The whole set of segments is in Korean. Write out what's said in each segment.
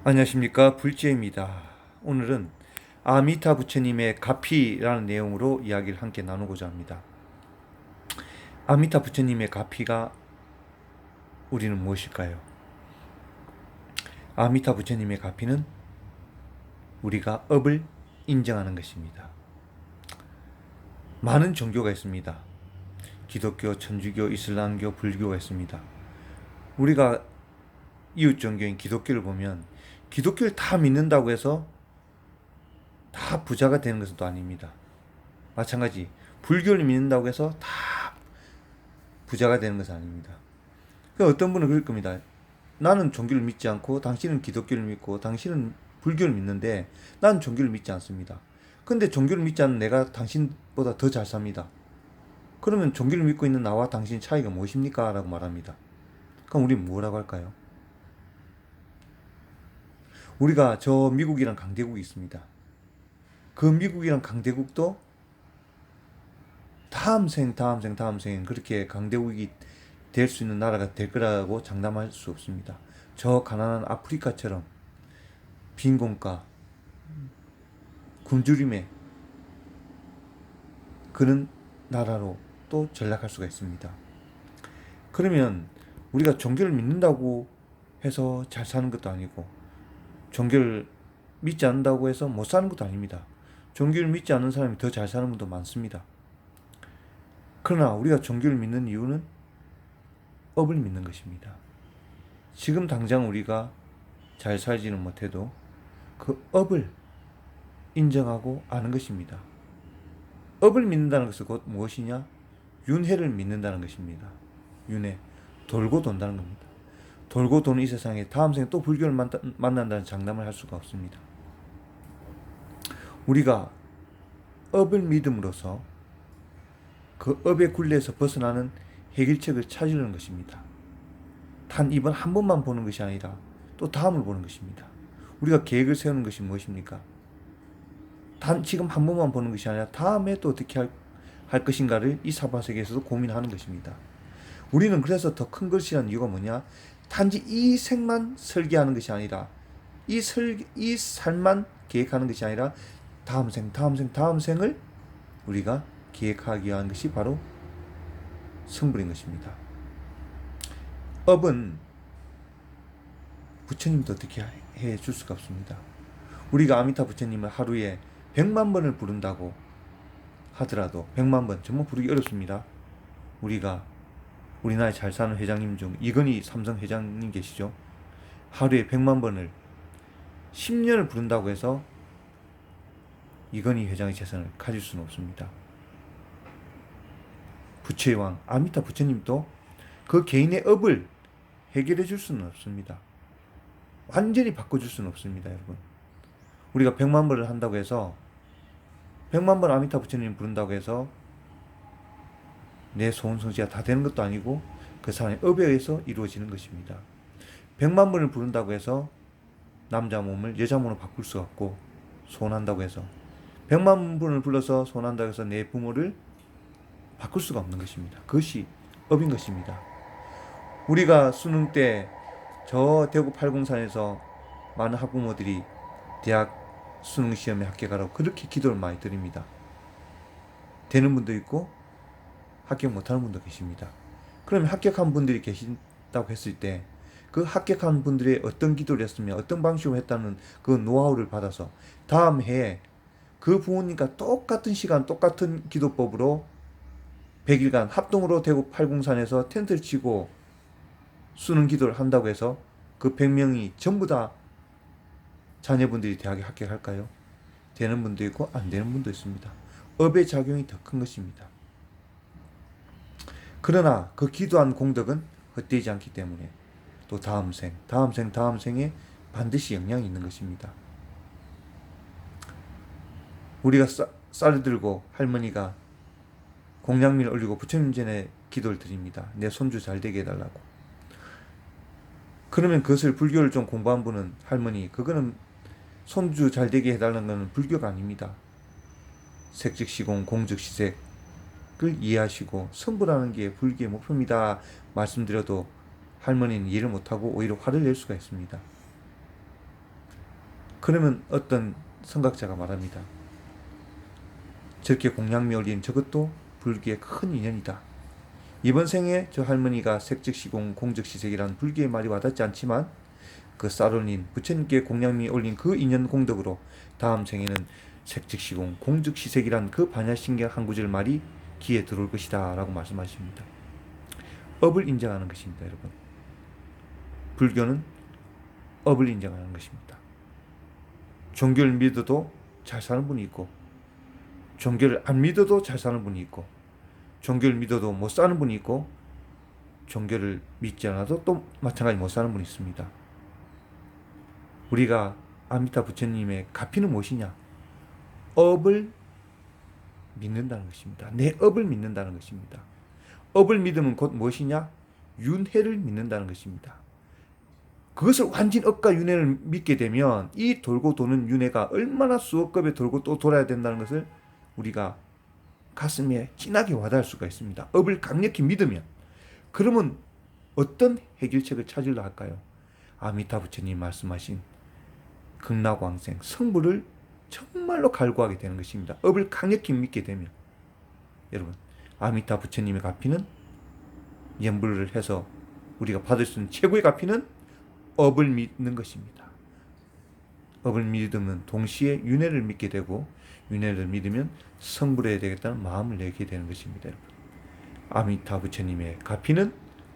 안녕하십니까, 불지입니다. 오늘은 아미타 부처님의 가피라는 내용으로 이야기를 함께 나누고자 합니다. 아미타 부처님의 가피가 우리는 무엇일까요? 아미타 부처님의 가피는 우리가 업을 인정하는 것입니다. 많은 종교가 있습니다. 기독교, 천주교, 이슬람교, 불교가 있습니다. 우리가 이웃 종교인 기독교를 보면 기독교를 다 믿는다고 해서 다 부자가 되는 것은 또 아닙니다. 마찬가지 불교를 믿는다고 해서 다 부자가 되는 것은 아닙니다. 어떤 분은 그럴 겁니다. 나는 종교를 믿지 않고 당신은 기독교를 믿고 당신은 불교를 믿는데 나는 종교를 믿지 않습니다. 근데 종교를 믿지 않는 내가 당신보다 더 잘 삽니다. 그러면 종교를 믿고 있는 나와 당신 차이가 무엇입니까? 라고 말합니다. 그럼 우리는 뭐라고 할까요? 우리가 저 미국이란 강대국이 있습니다. 그 미국이란 강대국도 다음 생 그렇게 강대국이 될 수 있는 나라가 될 거라고 장담할 수 없습니다. 저 가난한 아프리카처럼 빈곤과 굶주림의 그런 나라로 또 전락할 수가 있습니다. 그러면 우리가 종교를 믿는다고 해서 잘 사는 것도 아니고 종교를 믿지 않는다고 해서 못 사는 것도 아닙니다. 종교를 믿지 않는 사람이 더 잘 사는 분도 많습니다. 그러나 우리가 종교를 믿는 이유는 업을 믿는 것입니다. 지금 당장 우리가 잘 살지는 못해도 그 업을 인정하고 아는 것입니다. 업을 믿는다는 것은 곧 무엇이냐? 윤회를 믿는다는 것입니다. 윤회, 돌고 돈다는 겁니다. 돌고 도는 이 세상에 다음 생에 또 불교를 만난다는 장담을 할 수가 없습니다. 우리가 업을 믿음으로써 그 업의 굴레에서 벗어나는 해결책을 찾으려는 것입니다. 단 이번 한 번만 보는 것이 아니라 또 다음을 보는 것입니다. 우리가 계획을 세우는 것이 무엇입니까? 단 지금 한 번만 보는 것이 아니라 다음에 또 어떻게 할 것인가를 이 사바세계에서도 고민하는 것입니다. 우리는 그래서 더 큰 것이라는 이유가 뭐냐? 단지 이 생만 설계하는 것이 아니라 이 삶만 계획하는 것이 아니라 다음 생을 우리가 계획하기 위한 것이 바로 성불인 것입니다. 업은 부처님도 어떻게 해줄 수가 없습니다. 우리가 아미타 부처님을 하루에 100만 번을 부른다고 하더라도 100만 번 정말 부르기 어렵습니다. 우리나라에 잘 사는 회장님 중 이건희 삼성 회장님 계시죠? 하루에 100만 번을 10년을 부른다고 해서 이건희 회장의 재산을 가질 수는 없습니다. 부처의 왕 아미타 부처님도 그 개인의 업을 해결해 줄 수는 없습니다. 완전히 바꿔줄 수는 없습니다, 여러분. 우리가 100만 번을 한다고 해서 100만 번 아미타 부처님 부른다고 해서 내 소원 성취가 다 되는 것도 아니고 그 사람의 업에 의해서 이루어지는 것입니다. 100만 번을 부른다고 해서 남자 몸을 여자 몸으로 바꿀 수 없고 소원한다고 해서 100만 번을 불러서 소원한다고 해서 내 부모를 바꿀 수가 없는 것입니다. 그것이 업인 것입니다. 우리가 수능 때 저 대구 팔공산에서 많은 학부모들이 대학 수능 시험에 합격하라고 그렇게 기도를 많이 드립니다. 되는 분도 있고 합격 못하는 분도 계십니다. 그러면 합격한 분들이 계신다고 했을 때 그 합격한 분들의 어떤 기도를 했으며 어떤 방식으로 했다는 그 노하우를 받아서 다음 해에 그 부모님과 똑같은 시간 똑같은 기도법으로 100일간 합동으로 대구 팔공산에서 텐트를 치고 수능 기도를 한다고 해서 그 100명이 전부 다 자녀분들이 대학에 합격할까요? 되는 분도 있고 안 되는 분도 있습니다. 업의 작용이 더 큰 것입니다. 그러나 그 기도한 공덕은 헛되지 않기 때문에 또 다음 생에 반드시 영향이 있는 것입니다. 우리가 쌀을 들고 할머니가 공양미를 올리고 부처님 전에 기도를 드립니다. 내 손주 잘 되게 해달라고. 그러면 그것을 불교를 좀 공부한 분은 할머니 그거는 손주 잘 되게 해달라는 것은 불교가 아닙니다. 색즉시공 공즉시색을 이해하시고 선불하는 게 불교의 목표입니다 말씀드려도 할머니는 이해를 못하고 오히려 화를 낼 수가 있습니다. 그러면 어떤 선각자가 말합니다. 저렇게 공양미 올린 저것도 불교의 큰 인연이다. 이번 생에 저 할머니가 색즉시공 공즉시색이라는 불교의 말이 와닿지 않지만 그 쌀올린 부처님께 공양미 올린 그 인연 공덕으로 다음 생에는 색즉시공 공즉시색이란 그 반야신경 한 구절 말이 귀에 들어올 것이다 라고 말씀하십니다. 업을 인정하는 것입니다. 여러분, 불교는 업을 인정하는 것입니다. 종교를 믿어도 잘 사는 분이 있고, 종교를 안 믿어도 잘 사는 분이 있고, 종교를 믿어도 못 사는 분이 있고, 종교를 믿지 않아도 또 마찬가지 못 사는 분이 있습니다. 우리가 아미타 부처님의 가피는 무엇이냐? 업을 믿는다는 것입니다. 내 업을 믿는다는 것입니다. 업을 믿으면 곧 무엇이냐? 윤회를 믿는다는 것입니다. 그것을 완전 업과 윤회를 믿게 되면 이 돌고 도는 윤회가 얼마나 수억 겁에 돌고 또 돌아야 된다는 것을 우리가 가슴에 진하게 와닿을 수가 있습니다. 업을 강력히 믿으면. 그러면 어떤 해결책을 찾으려 할까요? 아미타 부처님 말씀하신 극락왕생 성불을 정말로 갈구하게 되는 것입니다. 업을 강력히 믿게 되면. 여러분, 아미타 부처님의 가피는 연불을 해서 우리가 받을 수 있는 최고의 가피는 업을 믿는 것입니다. 업을 믿으면 동시에 윤회를 믿게 되고, 윤회를 믿으면 성불해야 되겠다는 마음을 내게 되는 것입니다. 여러분, 아미타 부처님의 가피는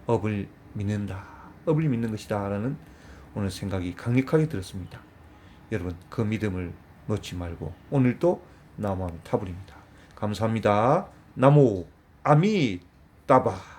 업을 믿는다, 업을 믿는 것이다 라는 오늘 생각이 강력하게 들었습니다. 여러분, 그 믿음을 놓지 말고 오늘도 나무 아미타불입니다. 감사합니다. 나무 아미따바.